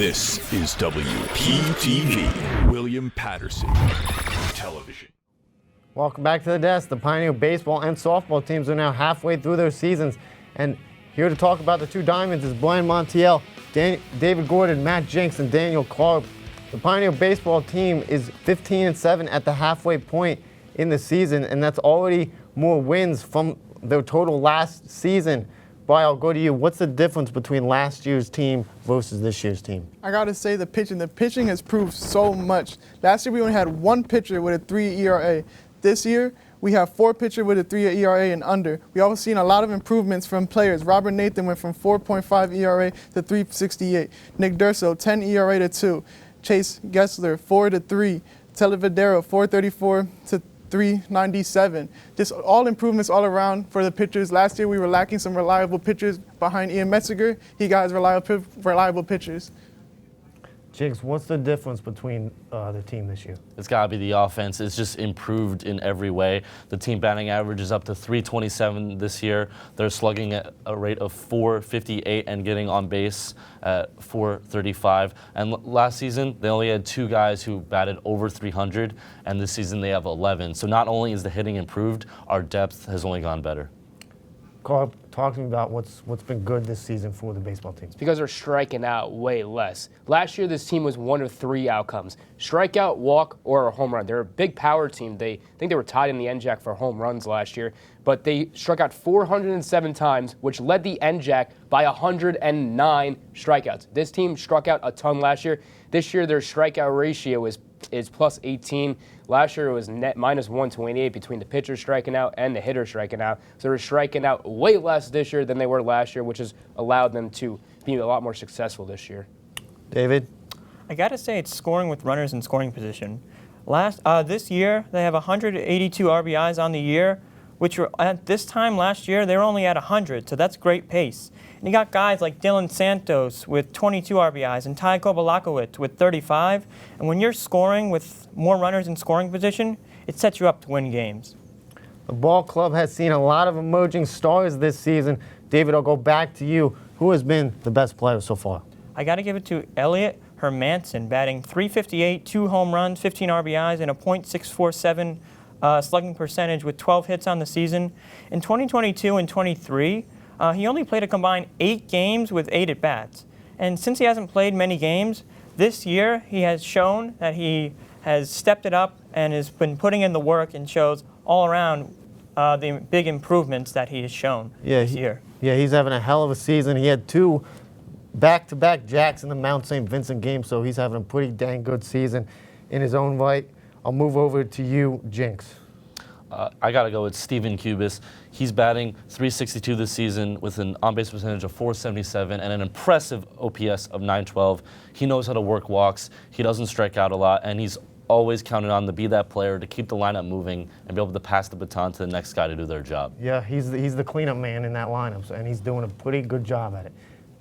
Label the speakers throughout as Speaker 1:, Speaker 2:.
Speaker 1: This is WPTV, William Patterson Television.
Speaker 2: Welcome back to the desk. The Pioneer baseball and softball teams are now halfway through their seasons. And here to talk about the two diamonds is Brian Montiel, David Gordon, Matt Jinks, and Daniel Karp. The Pioneer baseball team is 15-7 at the halfway point in the season, and that's already more wins from their total last season. Brian, I'll go to you. What's the difference between last year's team versus this year's team?
Speaker 3: I got to say the pitching. The pitching has proved so much. Last year we only had one pitcher with a 3 ERA. This year we have 4 pitchers with a 3 ERA and under. We also seen a lot of improvements from players. Robert Nathan went from 4.5 ERA to 3.68. Nick Durso, 10 ERA to 2. Chase Gessler, 4 to 3. Televidero, 4.34 to 3.97. Just all improvements all around for the pitchers. Last year we were lacking some reliable pitchers behind Ian Metziger. He got his reliable pitchers.
Speaker 2: Jinx, what's the difference between the team this year?
Speaker 4: It's got to be the offense. It's just improved in every way. The team batting average is up to 327 this year. They're slugging at a rate of 458 and getting on base at 435. And last season, they only had 2 guys who batted over 300, and this season they have 11. So not only is the hitting improved, our depth has only gone better.
Speaker 2: Karp, talk to me about what's been good this season for the baseball teams.
Speaker 5: Because they're striking out way less. Last year, this team was 1 of 3 outcomes: strikeout, walk, or a home run. They're a big power team. I think they were tied in the NJAC for home runs last year, but they struck out 407 times, which led the NJAC by 109 strikeouts. This team struck out a ton last year. This year, their strikeout ratio is plus 18. Last year, it was net minus 128 between the pitcher striking out and the hitter striking out. So they're striking out way less this year than they were last year, which has allowed them to be a lot more successful this year.
Speaker 2: David?
Speaker 6: I got to say it's scoring with runners in scoring position. This year, they have 182 RBIs on the year, which were at this time last year, they were only at 100, so that's great pace. And you got guys like Dylan Santos with 22 RBIs and Ty Kobalakowicz with 35. And when you're scoring with more runners in scoring position, it sets you up to win games.
Speaker 2: The ball club has seen a lot of emerging stars this season. David, I'll go back to you. Who has been the best player so far?
Speaker 6: I got to give it to Elliot Hermanson, batting .358, 2 home runs, 15 RBIs, and a .647 slugging percentage with 12 hits on the season. In 2022 and 23, he only played a combined 8 games with 8 at-bats. And since he hasn't played many games, this year he has shown that he has stepped it up and has been putting in the work and shows all around the big improvements that he has shown this year.
Speaker 2: Yeah, he's having a hell of a season. He had 2 back-to-back jacks in the Mount St. Vincent game, so he's having a pretty dang good season in his own right. I'll move over to you, Jinx.
Speaker 4: I got to go with Steven Cubis. He's batting .362 this season with an on-base percentage of .477 and an impressive OPS of .912. He knows how to work walks. He doesn't strike out a lot, and he's always counted on to be that player to keep the lineup moving and be able to pass the baton to the next guy to do their job.
Speaker 2: Yeah, he's the cleanup man in that lineup, and he's doing a pretty good job at it.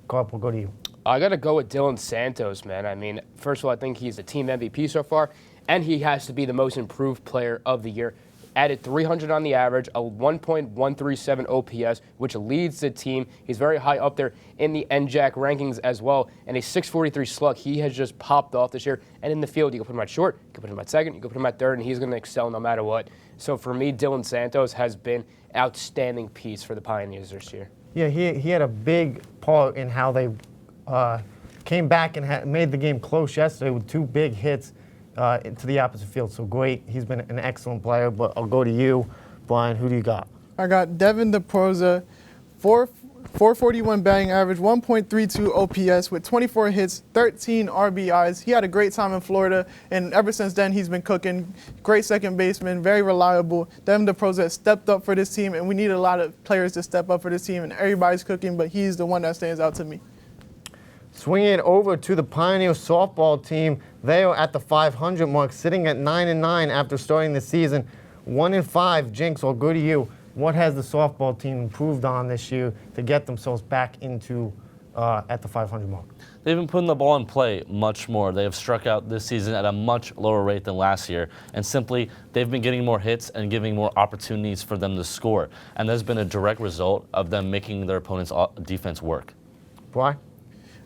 Speaker 2: Karp, we'll go to you.
Speaker 5: I got to go with Dylan Santos, man. I mean, first of all, I think he's the team MVP so far, and he has to be the most improved player of the year. Added 300 on the average, a 1.137 OPS, which leads the team. He's very high up there in the NJAC rankings as well, and a 643 slug. He has just popped off this year. And in the field, you can put him at short, you can put him at second, you can put him at third, and he's going to excel no matter what. So for me, Dylan Santos has been outstanding piece for the Pioneers this year.
Speaker 2: Yeah, he had a big part in how they came back and made the game close yesterday with 2 big hits into the opposite field. So great. He's been an excellent player. But I'll go to you, Brian. Who do you got?
Speaker 3: I got Devin DeProza, 441 batting average, 1.32 OPS with 24 hits, 13 RBIs. He had a great time in Florida, and ever since then he's been cooking. Great second baseman, very reliable. Devin DeProza has stepped up for this team, and we need a lot of players to step up for this team, and everybody's cooking, but he's the one that stands out to me.
Speaker 2: Swinging it over to the Pioneer softball team, they are at the 500 mark, sitting at 9-9 after starting the season. 1-5. Jinx, I'll go to you. What has the softball team improved on this year to get themselves back into at the 500 mark?
Speaker 4: They've been putting the ball in play much more. They have struck out this season at a much lower rate than last year. And simply, they've been getting more hits and giving more opportunities for them to score. And that's been a direct result of them making their opponent's defense work.
Speaker 2: Why?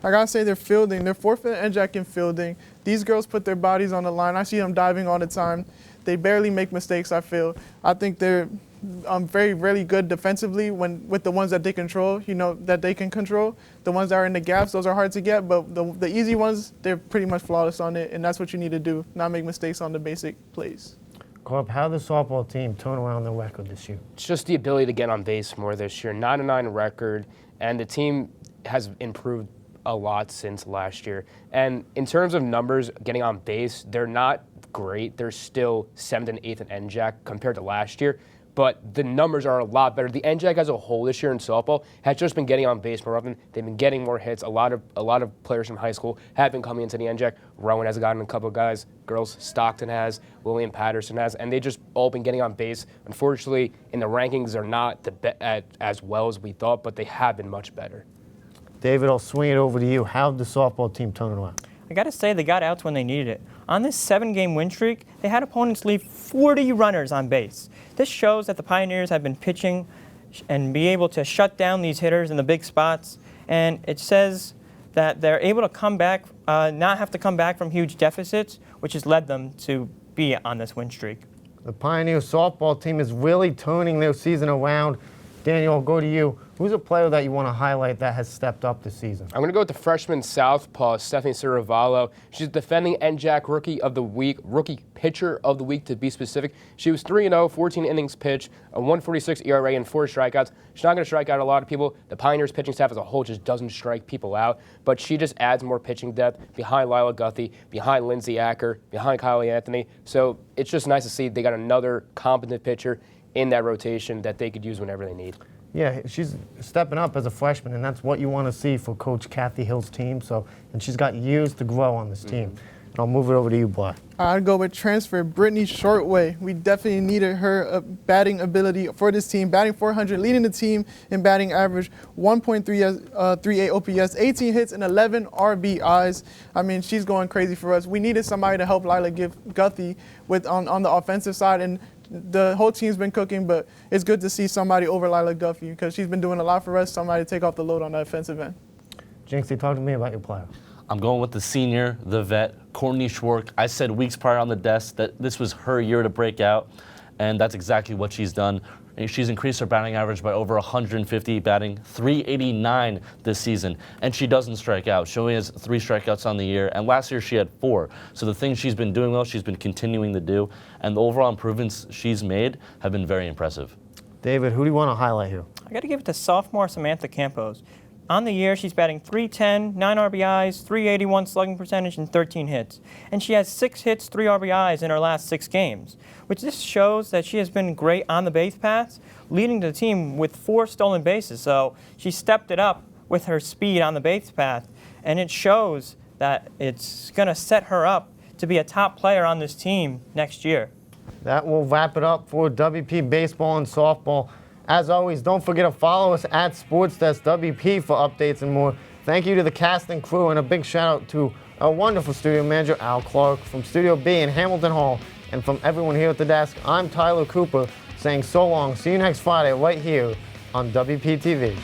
Speaker 3: I gotta say their fielding, they're fourth in NJAC in fielding. These girls put their bodies on the line. I see them diving all the time. They barely make mistakes, I feel. I think they're very, really good defensively with the ones that they control, that they can control. The ones that are in the gaps, those are hard to get, but the easy ones, they're pretty much flawless on it, and that's what you need to do, not make mistakes on the basic plays.
Speaker 2: Karp, how did the softball team turn around their record this year?
Speaker 5: It's just the ability to get on base more this year. 9-9 record, and the team has improved a lot since last year. And in terms of numbers, getting on base, they're not great. They're still 7th and 8th in NJAC compared to last year, but the numbers are a lot better. The NJAC as a whole this year in softball has just been getting on base more often. They've been getting more hits. A lot of players from high school have been coming into the NJAC. Rowan has gotten a couple of guys. Girls, Stockton has. William Patterson has. And they just all been getting on base. Unfortunately, in the rankings, they're not as well as we thought, but they have been much better.
Speaker 2: David, I'll swing it over to you. How did the softball team turn around?
Speaker 6: I got to say, they got outs when they needed it. On this 7-game win streak, they had opponents leave 40 runners on base. This shows that the Pioneers have been pitching and be able to shut down these hitters in the big spots. And it says that they're able to come back, not have to come back from huge deficits, which has led them to be on this win streak.
Speaker 2: The Pioneers softball team is really turning their season around. Daniel, I'll go to you. Who's a player that you want to highlight that has stepped up this season?
Speaker 5: I'm going to go with the freshman southpaw, Stephanie Saravallo. She's defending NJAC Rookie of the Week, Rookie Pitcher of the Week to be specific. She was 3-0, 14 innings pitched, a 1.46 ERA, and 4 strikeouts. She's not going to strike out a lot of people. The Pioneers pitching staff as a whole just doesn't strike people out, but she just adds more pitching depth behind Lila Guthey, behind Lindsay Acker, behind Kylie Anthony. So it's just nice to see they got another competent pitcher in that rotation that they could use whenever they need.
Speaker 2: Yeah, she's stepping up as a freshman, and that's what you want to see for Coach Kathy Hill's team. And she's got years to grow on this team. And I'll move it over to you, Bly.
Speaker 3: I'd go with transfer Brittany Shortway. We definitely needed her batting ability for this team. Batting .400, leading the team in batting average, 1.38 OPS, 18 hits, and 11 RBIs. I mean, she's going crazy for us. We needed somebody to help Lila Guthey on the offensive side, and the whole team's been cooking, but it's good to see somebody over Lila Guthey because she's been doing a lot for us, somebody to take off the load on the offensive end.
Speaker 2: Jinx, talk to me about your player.
Speaker 4: I'm going with the senior, the vet, Courtney Schwark. I said weeks prior on the desk that this was her year to break out, and that's exactly what she's done. She's increased her batting average by over 150, batting .389 this season, and she doesn't strike out. She only has 3 strikeouts on the year, and last year she had 4. So the things she's been doing well, she's been continuing to do, and the overall improvements she's made have been very impressive.
Speaker 2: David, who do you want to highlight here?
Speaker 6: I got to give it to sophomore Samantha Campos. On the year, she's batting .310, 9 RBIs, .381 slugging percentage, and 13 hits. And she has 6 hits, 3 RBIs in her last 6 games, which just shows that she has been great on the base paths, leading the team with 4 stolen bases. So she stepped it up with her speed on the base path, and it shows that it's going to set her up to be a top player on this team next year.
Speaker 2: That will wrap it up for WP Baseball and Softball. As always, don't forget to follow us at SportsDeskWP for updates and more. Thank you to the cast and crew, and a big shout out to our wonderful studio manager, Al Clarke, from Studio B in Hamilton Hall. And from everyone here at the desk, I'm Tyler Cooper saying so long. See you next Friday right here on WPTV.